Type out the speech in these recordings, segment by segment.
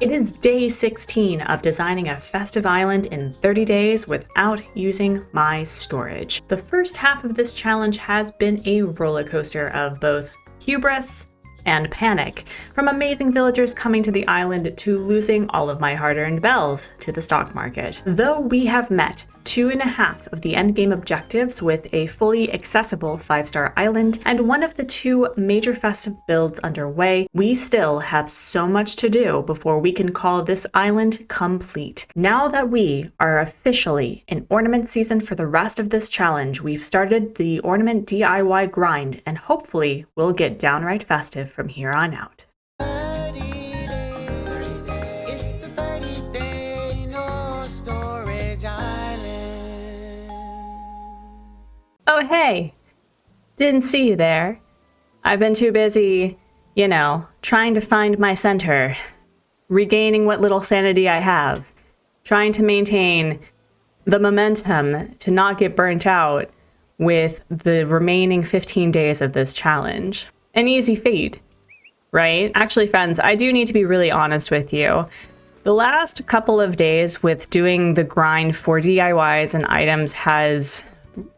It is day 16 of designing a festive island in 30 days without using my storage. The first half of this challenge has been a roller coaster of both hubris and panic, from amazing villagers coming to the island to losing all of my hard-earned bells to the stock market. Though we have met 2.5 of the endgame objectives with a fully accessible 5-star island and one of the 2 major festive builds underway, we still have so much to do before we can call this island complete. Now that we are officially in ornament season for the rest of this challenge, we've started the ornament DIY grind, and hopefully we'll get downright festive from here on out. Oh, hey, didn't see you there. I've been too busy, trying to find my center, regaining what little sanity I have, trying to maintain the momentum to not get burnt out with the remaining 15 days of this challenge. An easy feat, right? Actually, friends, I do need to be really honest with you. The last couple of days with doing the grind for DIYs and items has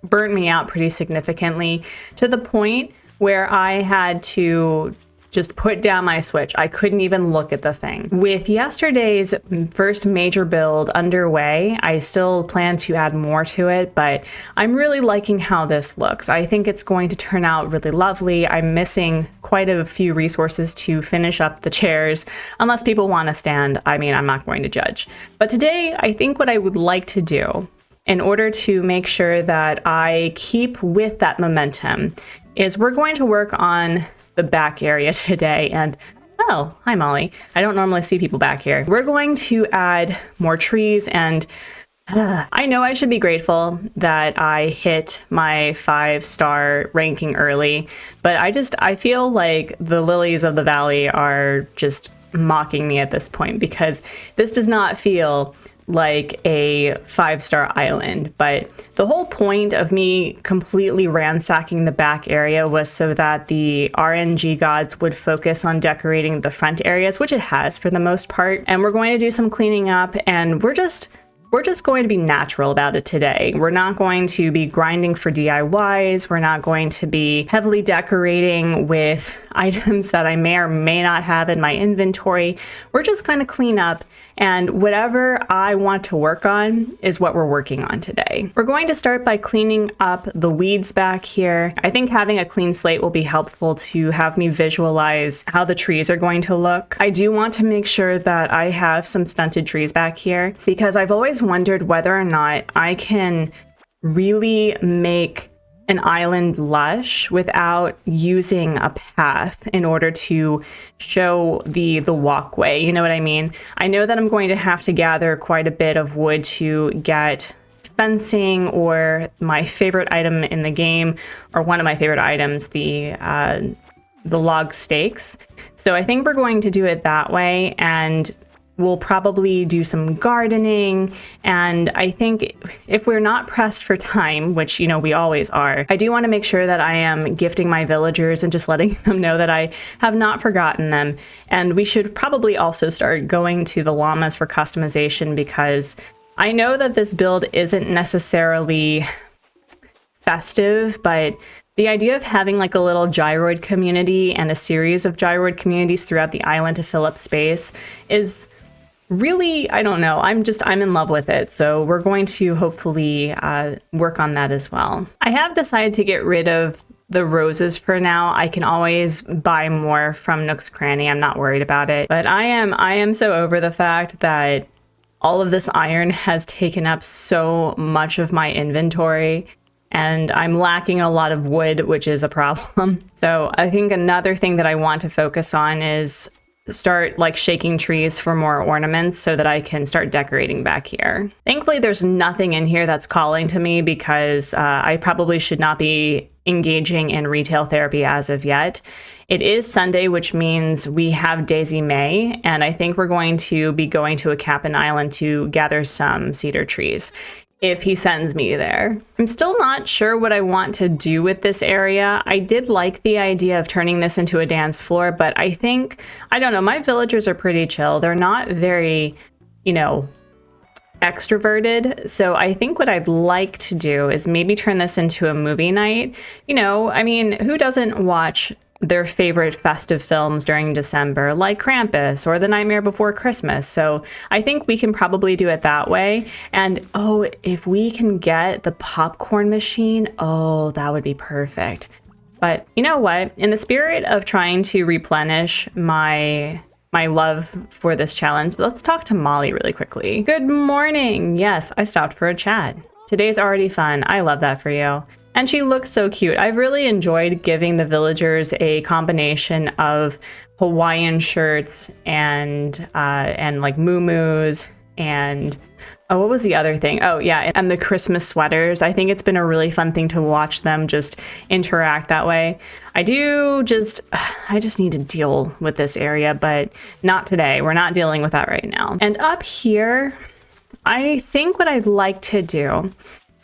burnt me out pretty significantly, to the point where I had to just put down my Switch. I couldn't even look at the thing. With yesterday's first major build underway, I still plan to add more to it, but I'm really liking how this looks. I think it's going to turn out really lovely. I'm missing quite a few resources to finish up the chairs, unless people want to stand. I mean, I'm not going to judge. But today, I think what I would like to do, in order to make sure that I keep with that momentum, is we're going to work on the back area today. And oh, hi Molly. I don't normally see people back here. We're going to add more trees, and I know I should be grateful that I hit my 5-star ranking early, but I feel like the lilies of the valley are just mocking me at this point, because this does not feel like a 5-star island. But the whole point of me completely ransacking the back area was so that the RNG gods would focus on decorating the front areas, which it has for the most part. And we're going to do some cleaning up, and we're just going to be natural about it today. We're not going to be grinding for DIYs. We're not going to be heavily decorating with items that I may or may not have in my inventory. We're just going to clean up, and whatever I want to work on is what we're working on today. We're going to start by cleaning up the weeds back here. I think having a clean slate will be helpful to have me visualize how the trees are going to look. I do want to make sure that I have some stunted trees back here, because I've always wondered whether or not I can really make an island lush without using a path in order to show the walkway. You know what I mean? I know that I'm going to have to gather quite a bit of wood to get fencing, or my favorite item in the game, or one of my favorite items, the log stakes. So I think we're going to do it that way, and we'll probably do some gardening. And I think if we're not pressed for time, which, we always are, I do want to make sure that I am gifting my villagers and just letting them know that I have not forgotten them. And we should probably also start going to the llamas for customization, because I know that this build isn't necessarily festive, but the idea of having like a little gyroid community and a series of gyroid communities throughout the island to fill up space is really, I don't know, I'm in love with it. So we're going to hopefully work on that as well. I have decided to get rid of the roses for now. I can always buy more from Nook's Cranny. I'm not worried about it. But I am so over the fact that all of this iron has taken up so much of my inventory, and I'm lacking a lot of wood, which is a problem. So I think another thing that I want to focus on is start like shaking trees for more ornaments so that I can start decorating back here. Thankfully, there's nothing in here that's calling to me, because I probably should not be engaging in retail therapy as of yet. It is Sunday, which means we have Daisy May, and I think we're going to be going to a cabin island to gather some cedar trees. if he sends me there. I'm still not sure what I want to do with this area. I did like the idea of turning this into a dance floor, but I think, I don't know, my villagers are pretty chill. They're not very, you know, extroverted. So I think what I'd like to do is maybe turn this into a movie night. You know, I mean, who doesn't watch their favorite festive films during December, like Krampus or The Nightmare Before Christmas? So I think we can probably do it that way. And oh, if we can get the popcorn machine, oh, that would be perfect. But you know what? In the spirit of trying to replenish my love for this challenge, let's talk to Molly really quickly. Good morning. Yes, I stopped for a chat. Today's already fun. I love that for you. And she looks so cute. I've really enjoyed giving the villagers a combination of Hawaiian shirts and like muumuus and oh, what was the other thing? Oh yeah, and the Christmas sweaters. I think it's been a really fun thing to watch them just interact that way. I just need to deal with this area, but not today. We're not dealing with that right now. And up here, I think what I'd like to do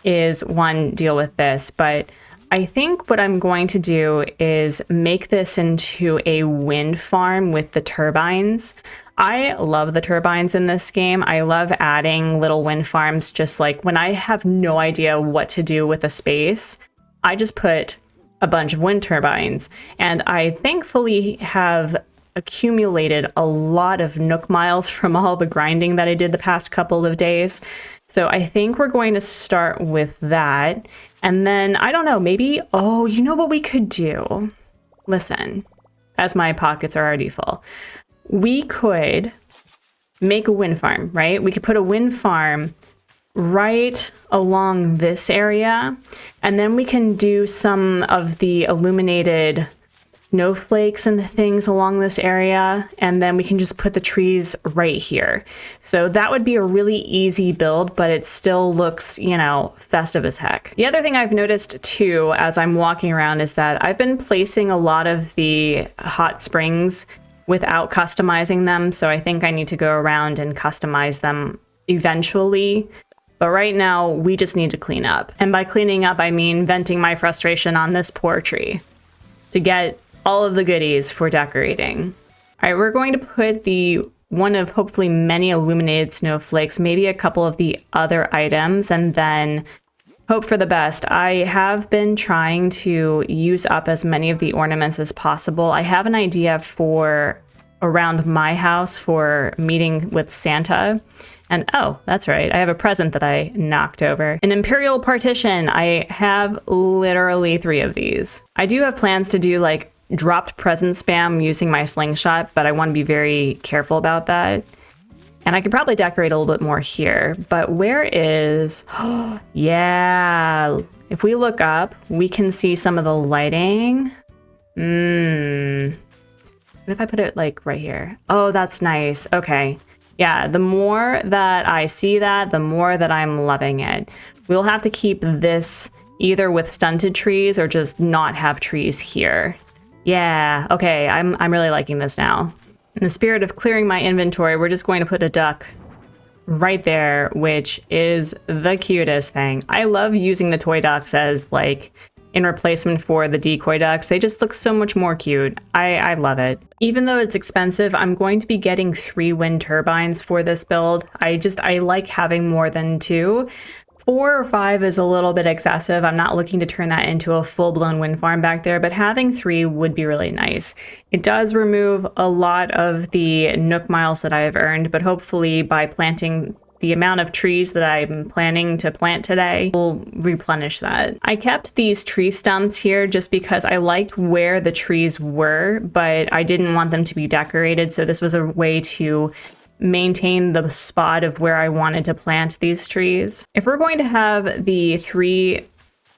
is one, deal with this, but I think what I'm going to do is make this into a wind farm with the turbines. I love the turbines in this game. I love adding little wind farms, just like when I have no idea what to do with a space, I just put a bunch of wind turbines. And I thankfully have accumulated a lot of Nook miles from all the grinding that I did the past couple of days. So I think we're going to start with that. And then, I don't know, maybe, oh, you know what we could do? Listen, as my pockets are already full. We could make a wind farm, right? We could put a wind farm right along this area, and then we can do some of the illuminated snowflakes and things along this area, and then we can just put the trees right here. So that would be a really easy build, but it still looks, you know, festive as heck. The other thing I've noticed too, as I'm walking around, is that I've been placing a lot of the hot springs without customizing them. So I think I need to go around and customize them eventually. But right now we just need to clean up. And by cleaning up, I mean venting my frustration on this poor tree to get all of the goodies for decorating. All right, we're going to put the one of hopefully many illuminated snowflakes, maybe a couple of the other items, and then hope for the best. I have been trying to use up as many of the ornaments as possible. I have an idea for around my house for meeting with Santa. And oh, that's right, I have a present that I knocked over. An Imperial partition. I have literally 3 of these. I do have plans to do like dropped present spam using my slingshot, but I want to be very careful about that. And I could probably decorate a little bit more here, but where is, yeah, if we look up, we can see some of the lighting. What if I put it like right here? Oh, that's nice. Okay. Yeah, the more that I see that, the more that I'm loving it. We'll have to keep this either with stunted trees or just not have trees here. Yeah, okay, I'm really liking this now. In the spirit of clearing my inventory, we're just going to put a duck right there, which is the cutest thing. I love using the toy ducks as like in replacement for the decoy ducks. They just look so much more cute. I love it. Even though it's expensive, I'm going to be getting 3 wind turbines for this build. I like having more than 2. 4 or 5 is a little bit excessive. I'm not looking to turn that into a full-blown wind farm back there, but having 3 would be really nice. It does remove a lot of the Nook miles that I have earned, but hopefully by planting the amount of trees that I'm planning to plant today will replenish that. I kept these tree stumps here just because I liked where the trees were, but I didn't want them to be decorated, so this was a way to maintain the spot of where I wanted to plant these trees. If we're going to have the 3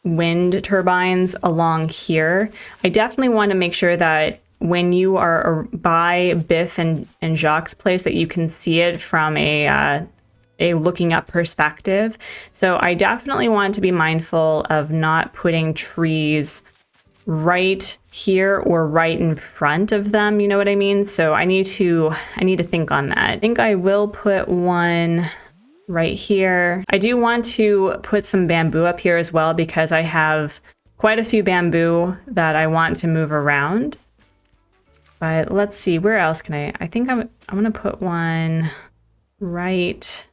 wind turbines along here, I definitely want to make sure that when you are by Biff and Jacques' place that you can see it from a looking up perspective. So I definitely want to be mindful of not putting trees right here or right in front of them, you know what I mean? So I need to think on that. I think I will put one right here. I do want to put some bamboo up here as well because I have quite a few bamboo that I want to move around. But let's see, where else can I think I'm gonna put one right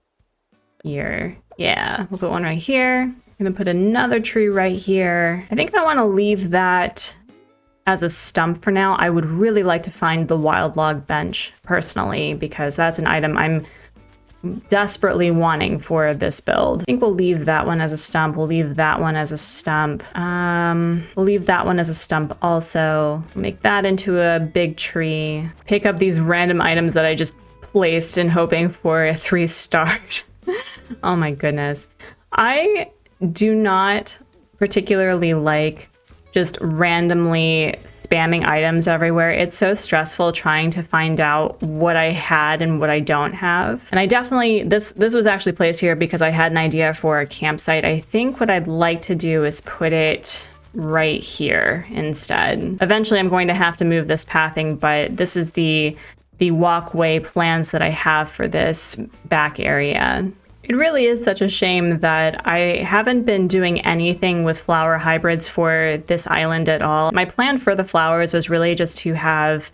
here. Yeah, we'll put one right here. I'm gonna put another tree right here. I think I want to leave that as a stump for now. I would really like to find the wild log bench personally, because that's an item I'm desperately wanting for this build. I think we'll leave that one as a stump. We'll leave that one as a stump. We'll leave that one as a stump also. Make that into a big tree. Pick up these random items that I just placed in hoping for a 3 stars. Oh my goodness. I do not particularly like just randomly spamming items everywhere. It's so stressful trying to find out what I had and what I don't have. And I definitely, this was actually placed here because I had an idea for a campsite. I think what I'd like to do is put it right here instead. Eventually I'm going to have to move this pathing, but this is the walkway plans that I have for this back area. It really is such a shame that I haven't been doing anything with flower hybrids for this island at all. My plan for the flowers was really just to have,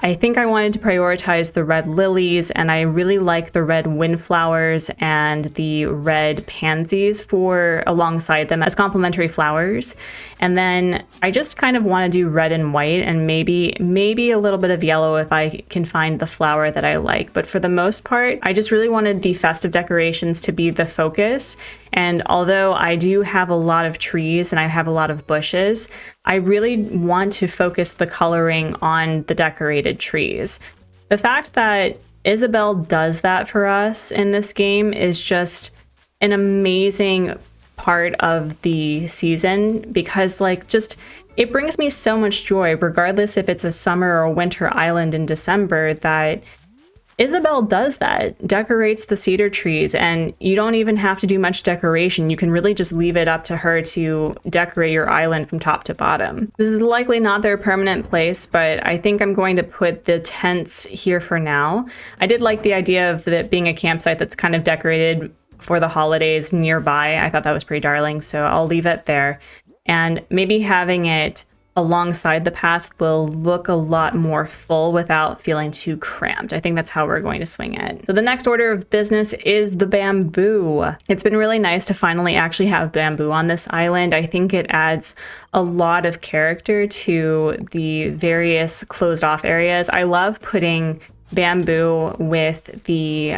I think I wanted to prioritize the red lilies, and I really like the red windflowers and the red pansies for alongside them as complementary flowers. And then I just kind of want to do red and white and maybe a little bit of yellow if I can find the flower that I like. But for the most part, I just really wanted the festive decorations to be the focus. And although I do have a lot of trees and I have a lot of bushes, I really want to focus the coloring on the decorated trees. The fact that Isabelle does that for us in this game is just an amazing part of the season, because it brings me so much joy, regardless if it's a summer or winter island in December, that Isabelle does that, decorates the cedar trees, and you don't even have to do much decoration. You can really just leave it up to her to decorate your island from top to bottom. This is likely not their permanent place, but I think I'm going to put the tents here for now. I did like the idea of it being a campsite that's kind of decorated for the holidays nearby. I thought that was pretty darling, so I'll leave it there. And maybe having it alongside the path will look a lot more full without feeling too cramped. I think that's how we're going to swing it. So the next order of business is the bamboo. It's been really nice to finally actually have bamboo on this island. I think it adds a lot of character to the various closed off areas. I love putting bamboo with the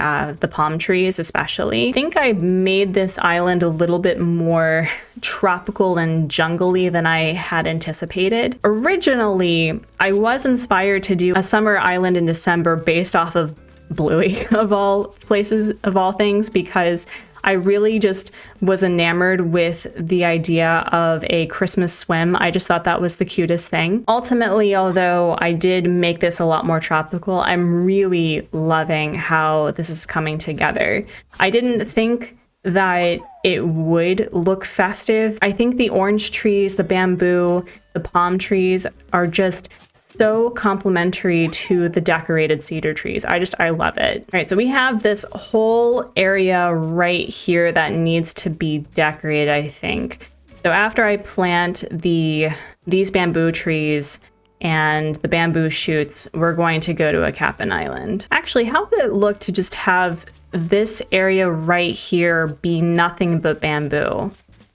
palm trees especially. I think I made this island a little bit more tropical and jungly than I had anticipated. Originally, I was inspired to do a summer island in December based off of Bluey, of all places, of all things, because I really just was enamored with the idea of a Christmas swim. I just thought that was the cutest thing. Ultimately, although I did make this a lot more tropical, I'm really loving how this is coming together. I didn't think that it would look festive. I think the orange trees, the bamboo, the palm trees are just so complementary to the decorated cedar trees. I love it. All right, so we have this whole area right here that needs to be decorated, I think. So after I plant these bamboo trees and the bamboo shoots, we're going to go to a cabin island. Actually, how would it look to just have this area right here be nothing but bamboo?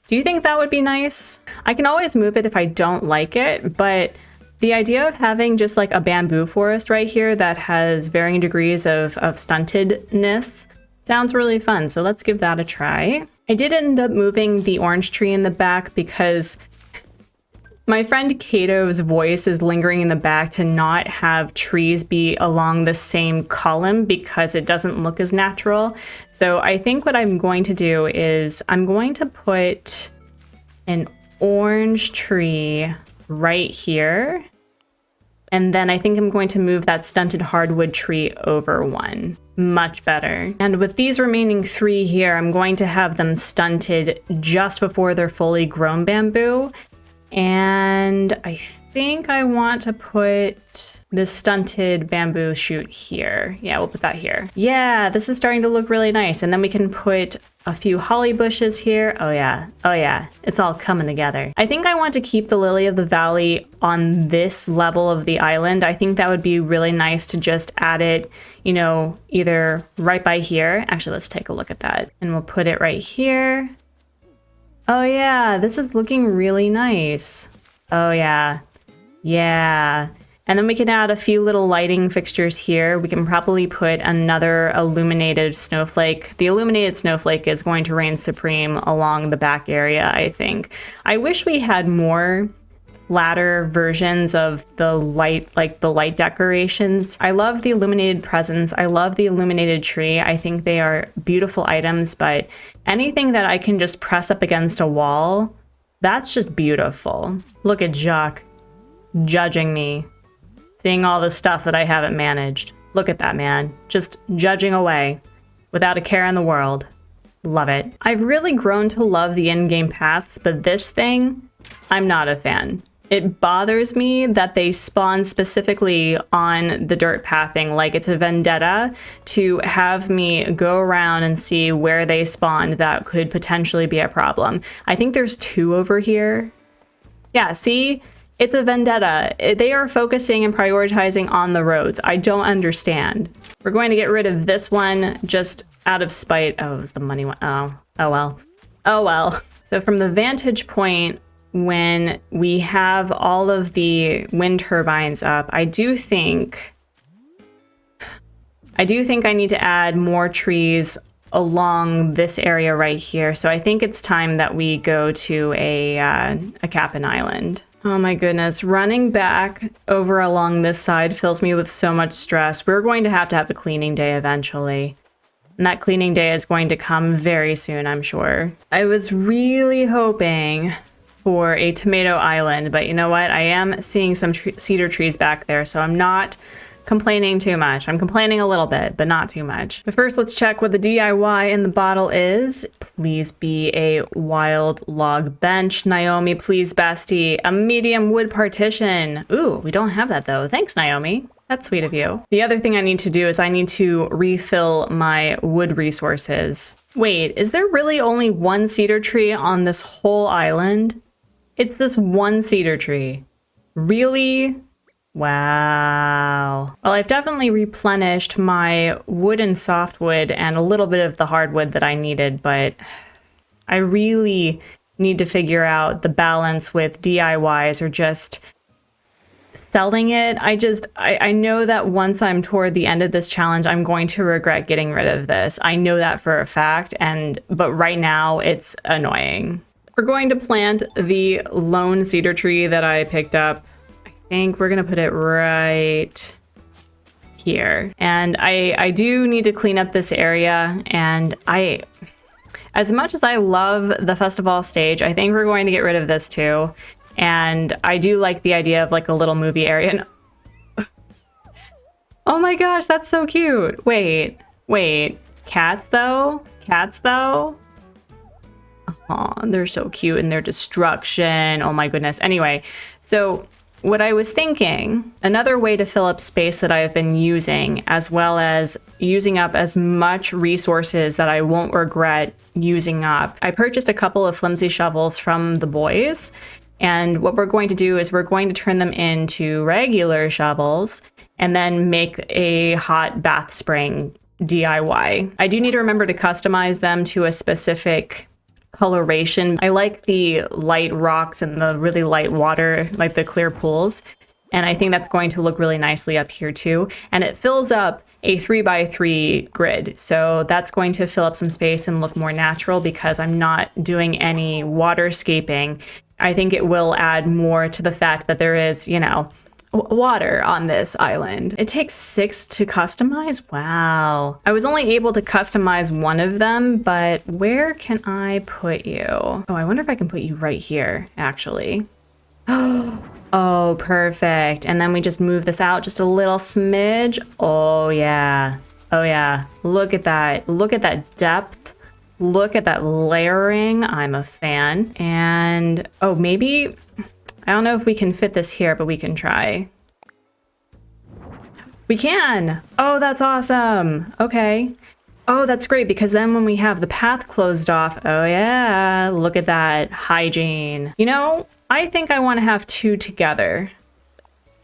Do you think that would be nice? I can always move it if I don't like it, but the idea of having just like a bamboo forest right here that has varying degrees of stuntedness sounds really fun. So let's give that a try. I did end up moving the orange tree in the back because my friend Kato's voice is lingering in the back to not have trees be along the same column because it doesn't look as natural. So I think what I'm going to do is I'm going to put an orange tree right here. And then I think I'm going to move that stunted hardwood tree over one. Much better. And with these remaining 3 here, I'm going to have them stunted just before they're fully grown bamboo. And I think I want to put this stunted bamboo shoot here. Yeah, we'll put that here. Yeah, this is starting to look really nice. And then we can put a few holly bushes here. Oh yeah, oh yeah, it's all coming together. I think I want to keep the lily of the valley on this level of the island. I think that would be really nice to just add it, you know, either right by here. Actually, let's take a look at that. And we'll put it right here. Oh yeah, this is looking really nice. Oh yeah, yeah. And then we can add a few little lighting fixtures here. We can probably put another illuminated snowflake. The illuminated snowflake is going to reign supreme along the back area, I think. I wish we had more flatter versions of the light, like the light decorations. I love the illuminated presents. I love the illuminated tree. I think they are beautiful items, but anything that I can just press up against a wall, that's just beautiful. Look at Jacques judging me. Seeing all the stuff that I haven't managed. Look at that man, just judging away without a care in the world. Love it. I've really grown to love the in-game paths, but this thing, I'm not a fan. It bothers me that they spawn specifically on the dirt pathing, like it's a vendetta to have me go around and see where they spawned. That could potentially be a problem. I think there's 2 over here. Yeah, see? It's a vendetta. They are focusing and prioritizing on the roads. I don't understand. We're going to get rid of this one just out of spite. Oh, it was the money one. Oh well. Oh well. So from the vantage point, when we have all of the wind turbines up, I do think I need to add more trees along this area right here. So I think it's time that we go to a Cap'n Island. Oh my goodness, running back over along this side fills me with so much stress. We're going to have a cleaning day eventually. And that cleaning day is going to come very soon, I'm sure. I was really hoping for a tomato island, but you know what? I am seeing some cedar trees back there, so I'm not complaining too much. I'm complaining a little bit, but not too much. But first, let's check what the DIY in the bottle is. Please be a wild log bench. Naomi, please, bestie. A medium wood partition. Ooh, we don't have that though. Thanks, Naomi. That's sweet of you. The other thing I need to do is I need to refill my wood resources. Wait, is there really only one cedar tree on this whole island? It's this one cedar tree. Really? Wow. Well, I've definitely replenished my wood and softwood and a little bit of the hardwood that I needed, but I really need to figure out the balance with DIYs or just selling it. I know that once I'm toward the end of this challenge, I'm going to regret getting rid of this. I know that for a fact, but right now it's annoying. We're going to plant the lone cedar tree that I picked up. I think we're gonna put it right here. And I do need to clean up this area, and as much as I love the festival stage, I think we're going to get rid of this too. And I do like the idea of like a little movie area. Oh my gosh, that's so cute. Wait. Cats though? Oh, they're so cute in their destruction. Oh my goodness. Anyway, so what I was thinking, another way to fill up space that I've been using, as well as using up as much resources that I won't regret using up. I purchased a couple of flimsy shovels from the boys, and what we're going to do is we're going to turn them into regular shovels and then make a hot bath spring DIY. I do need to remember to customize them to a specific coloration. I like the light rocks and the really light water, like the clear pools. And I think that's going to look really nicely up here too. And it fills up a 3x3 grid. So that's going to fill up some space and look more natural because I'm not doing any waterscaping. I think it will add more to the fact that there is, you know, water on this island. It takes 6 to customize? Wow. I was only able to customize one of them, but where can I put you? Oh, I wonder if I can put you right here, actually. Oh, perfect. And then we just move this out just a little smidge. Oh, yeah. Oh, yeah. Look at that. Look at that depth. Look at that layering. I'm a fan. And, oh, maybe I don't know if we can fit this here, but we can try. We can! Oh, that's awesome! Okay. Oh, that's great, because then when we have the path closed off, oh yeah, look at that hygiene. You know, I think I want to have 2 together.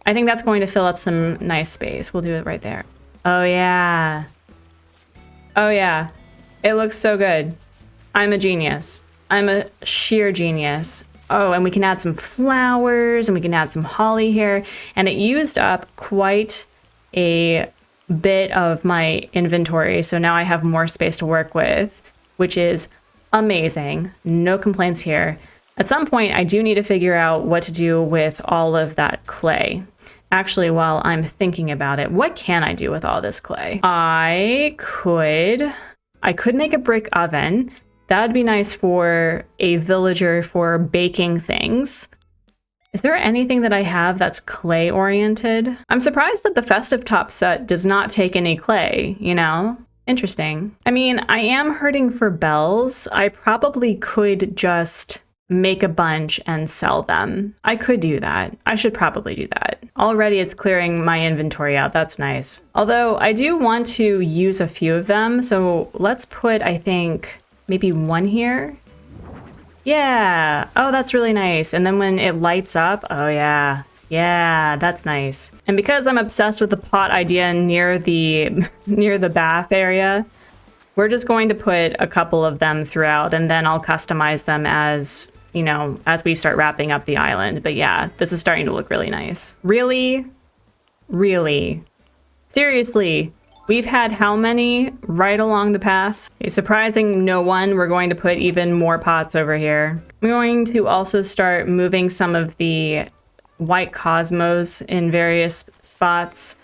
I think that's going to fill up some nice space. We'll do it right there. Oh yeah. Oh yeah. It looks so good. I'm a genius. I'm a sheer genius. Oh, and we can add some flowers and we can add some holly here. And it used up quite a bit of my inventory. So now I have more space to work with, which is amazing. No complaints here. At some point, I do need to figure out what to do with all of that clay. Actually, while I'm thinking about it, what can I do with all this clay? I could make a brick oven. That would be nice for a villager for baking things. Is there anything that I have that's clay oriented? I'm surprised that the Festive Top set does not take any clay, you know? Interesting. I mean, I am hurting for bells. I probably could just make a bunch and sell them. I could do that. I should probably do that. Already it's clearing my inventory out. That's nice. Although I do want to use a few of them. So let's put, I think, maybe 1 here. Yeah. Oh, that's really nice. And then when it lights up, oh yeah. Yeah, that's nice. And because I'm obsessed with the pot idea near the bath area, we're just going to put a couple of them throughout, and then I'll customize them as, you know, as we start wrapping up the island. But yeah, this is starting to look really nice. Really? Really? Seriously? We've had how many right along the path? A surprising no one. We're going to put even more pots over here. I'm going to also start moving some of the white cosmos in various spots.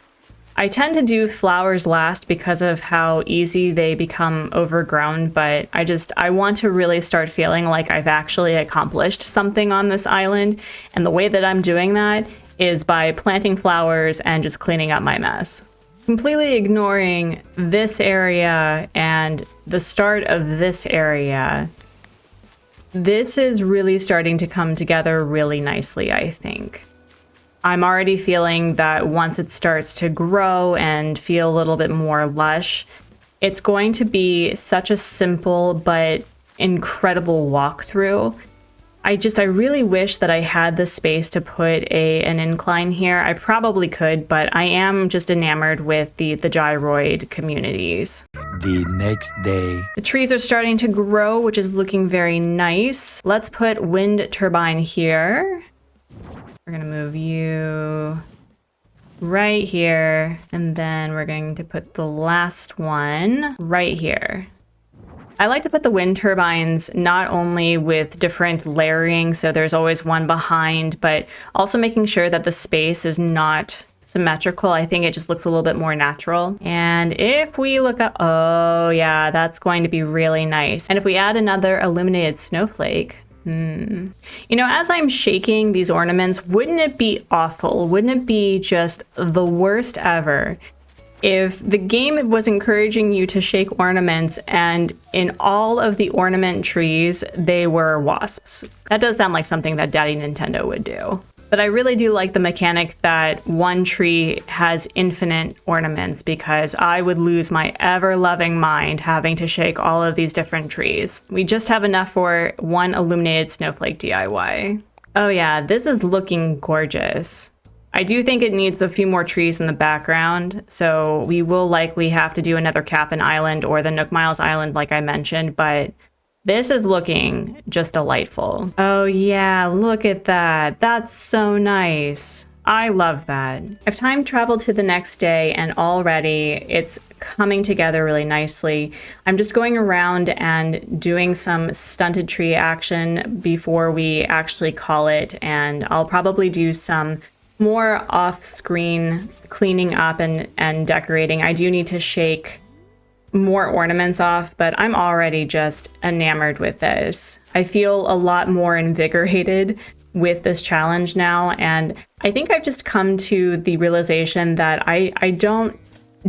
I tend to do flowers last because of how easy they become overgrown, but I want to really start feeling like I've actually accomplished something on this island. And the way that I'm doing that is by planting flowers and just cleaning up my mess. Completely ignoring this area and the start of this area, this is really starting to come together really nicely, I think. I'm already feeling that once it starts to grow and feel a little bit more lush, it's going to be such a simple but incredible walkthrough. I really wish that I had the space to put an incline here. I probably could, but I am just enamored with the gyroid communities. The next day. The trees are starting to grow, which is looking very nice. Let's put wind turbine here. We're gonna move you right here, and then we're going to put the last one right here. I like to put the wind turbines not only with different layering, so there's always one behind, but also making sure that the space is not symmetrical. I think it just looks a little bit more natural. And if we look up, oh yeah, that's going to be really nice. And if we add another illuminated snowflake, you know, as I'm shaking these ornaments, wouldn't it be awful? Wouldn't it be just the worst ever if the game was encouraging you to shake ornaments and in all of the ornament trees, they were wasps? That does sound like something that Daddy Nintendo would do. But I really do like the mechanic that one tree has infinite ornaments, because I would lose my ever-loving mind having to shake all of these different trees. We just have enough for one illuminated snowflake DIY. Oh yeah, this is looking gorgeous. I do think it needs a few more trees in the background, so we will likely have to do another Cap'n Island or the Nook Miles Island like I mentioned, but this is looking just delightful. Oh yeah, look at that. That's so nice. I love that. I've time traveled to the next day and already it's coming together really nicely. I'm just going around and doing some stunted tree action before we actually call it, and I'll probably do some more off-screen cleaning up and decorating. I do need to shake more ornaments off, but I'm already just enamored with this. I feel a lot more invigorated with this challenge now, and I think I've just come to the realization that I don't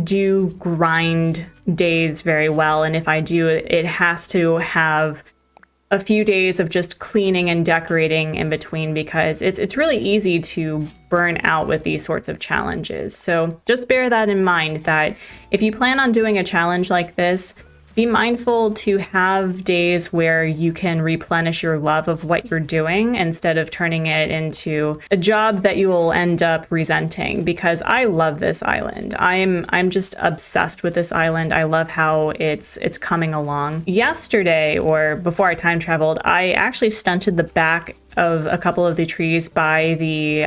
do grind days very well, and if I do, it has to have a few days of just cleaning and decorating in between, because it's really easy to burn out with these sorts of challenges. So just bear that in mind, that if you plan on doing a challenge like this, be mindful to have days where you can replenish your love of what you're doing instead of turning it into a job that you will end up resenting, because I love this island. I'm just obsessed with this island. I love how it's coming along. Yesterday, or before I time traveled, I actually stunted the back of a couple of the trees by the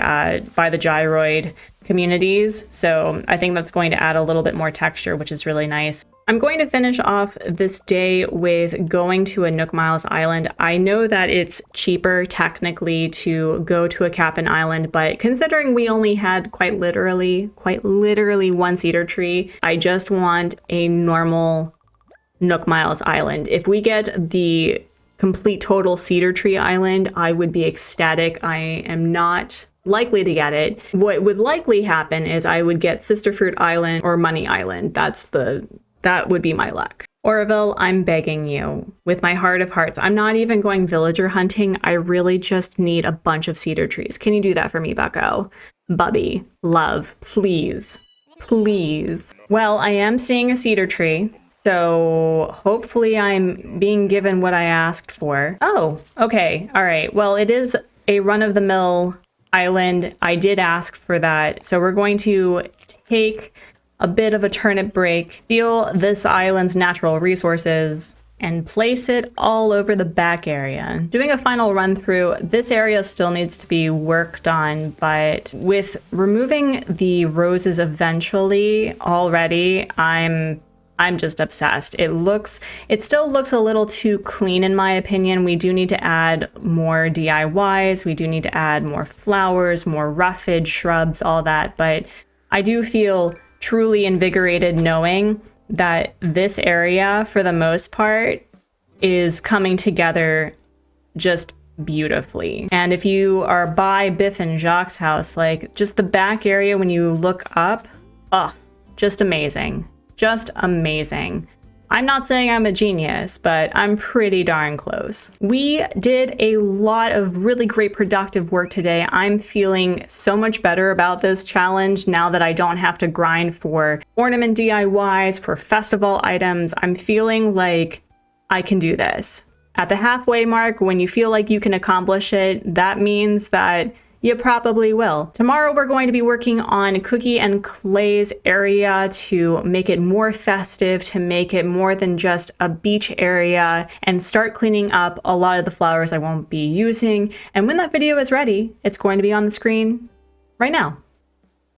gyroid communities. So I think that's going to add a little bit more texture, which is really nice. I'm going to finish off this day with going to a Nook Miles island. I know that it's cheaper technically to go to a Cap'n Island, but considering we only had quite literally one cedar tree, I just want a normal Nook Miles island. If we get the complete total cedar tree island, I would be ecstatic. I am not likely to get it. What would likely happen is I would get Sister Fruit Island or Money Island. That would be my luck. Oroville, I'm begging you, with my heart of hearts, I'm not even going villager hunting. I really just need a bunch of cedar trees. Can you do that for me, bucko? Bubby, love, please, please. Well, I am seeing a cedar tree, so hopefully I'm being given what I asked for. Oh, okay, all right. Well, it is a run-of-the-mill island. I did ask for that, so we're going to take a bit of a turnip break, steal this island's natural resources, and place it all over the back area. Doing a final run through, this area still needs to be worked on, but with removing the roses eventually already, I'm just obsessed. It still looks a little too clean in my opinion. We do need to add more DIYs. We do need to add more flowers, more roughage, shrubs, all that. But I do feel truly invigorated knowing that this area, for the most part, is coming together just beautifully. And if you are by Biff and Jacques' house, like just the back area when you look up, oh, just amazing. Just amazing. I'm not saying I'm a genius, but I'm pretty darn close. We did a lot of really great productive work today. I'm feeling so much better about this challenge now that I don't have to grind for ornament DIYs, for festival items. I'm feeling like I can do this. At the halfway mark, when you feel like you can accomplish it, that means that you probably will. Tomorrow we're going to be working on Cookie and Clay's area to make it more festive, to make it more than just a beach area, and start cleaning up a lot of the flowers I won't be using. And when that video is ready, it's going to be on the screen right now.